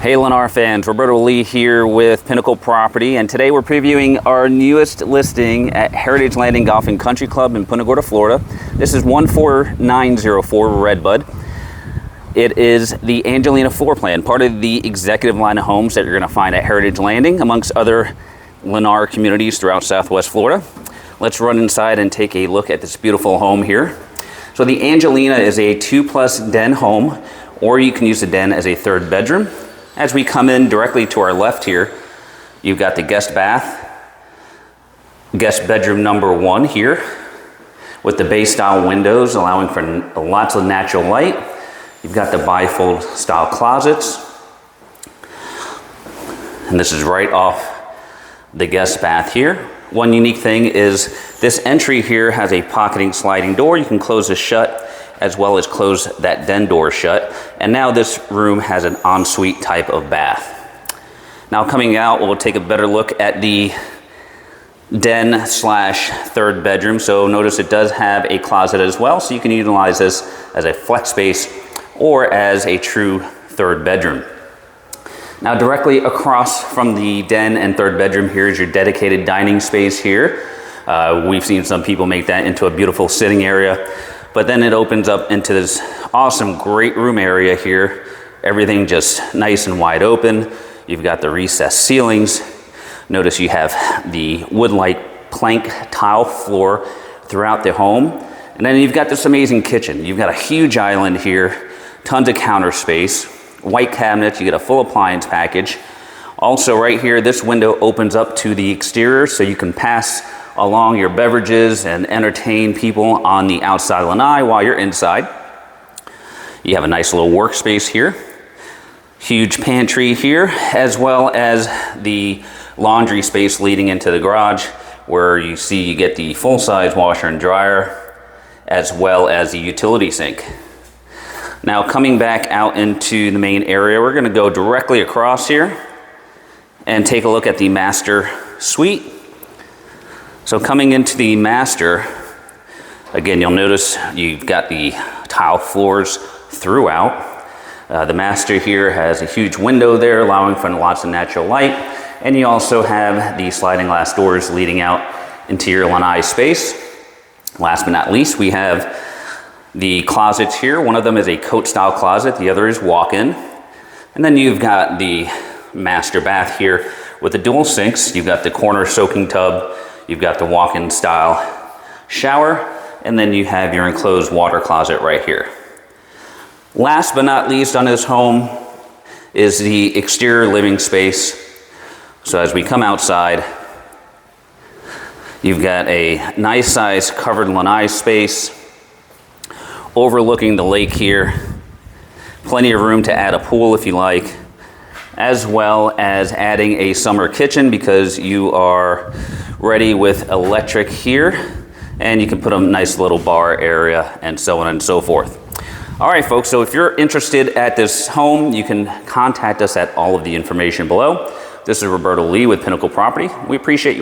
Hey Lennar fans, Roberto Lee here with Pinnacle Property, and today we're previewing our newest listing at Heritage Landing Golf and Country Club in Punta Gorda, Florida. This is 14904 Redbud. It is the Angelina floor plan, part of the executive line of homes that you're going to find at Heritage Landing, amongst other Lennar communities throughout Southwest Florida. Let's run inside and take a look at this beautiful home here. So the Angelina is a 2+ den home, or you can use the den as a third bedroom. As we come in directly to our left here, you've got the guest bath, guest bedroom number 1 here, with the bay style windows allowing for lots of natural light. You've got the bifold style closets, and this is right off the guest bath here. One unique thing is this entry here has a pocketing sliding door. You can close this shut as well as close that den door shut. And now this room has an ensuite type of bath. Now coming out, we'll take a better look at the den slash third bedroom. So notice it does have a closet as well, so you can utilize this as a flex space or as a true third bedroom. Now directly across from the den and third bedroom, here is your dedicated dining space here. We've seen some people make that into a beautiful sitting area, but then it opens up into this awesome great room area here. Everything just nice and wide open. You've got the recessed ceilings. Notice you have the wood-like plank tile floor throughout the home. And then you've got this amazing kitchen. You've got a huge island here, tons of counter space, white cabinets, you get a full appliance package. Also right here, this window opens up to the exterior, so you can pass along your beverages and entertain people on the outside lanai while you're inside. You have a nice little workspace here, huge pantry here, as well as the laundry space leading into the garage, where you see you get the full-size washer and dryer, as well as the utility sink. Now coming back out into the main area, we're going to go directly across here and take a look at the master suite. So coming into the master, again, you'll notice you've got the tile floors throughout. The master here has a huge window there, allowing for lots of natural light. And you also have the sliding glass doors leading out into your lanai space. Last but not least, we have the closets here. One of them is a coat style closet, the other is walk-in. And then you've got the master bath here with the dual sinks. You've got the corner soaking tub, you've got the walk-in style shower, and then you have your enclosed water closet right here. Last but not least on this home is the exterior living space. So as we come outside, you've got a nice size covered lanai space overlooking the lake here. Plenty of room to add a pool if you like, as well as adding a summer kitchen because you are ready with electric here, and you can put a nice little bar area and so on and so forth. All right, folks, so if you're interested at this home, you can contact us at all of the information below. This is Roberto Lee with Pinnacle Property. We appreciate you watching.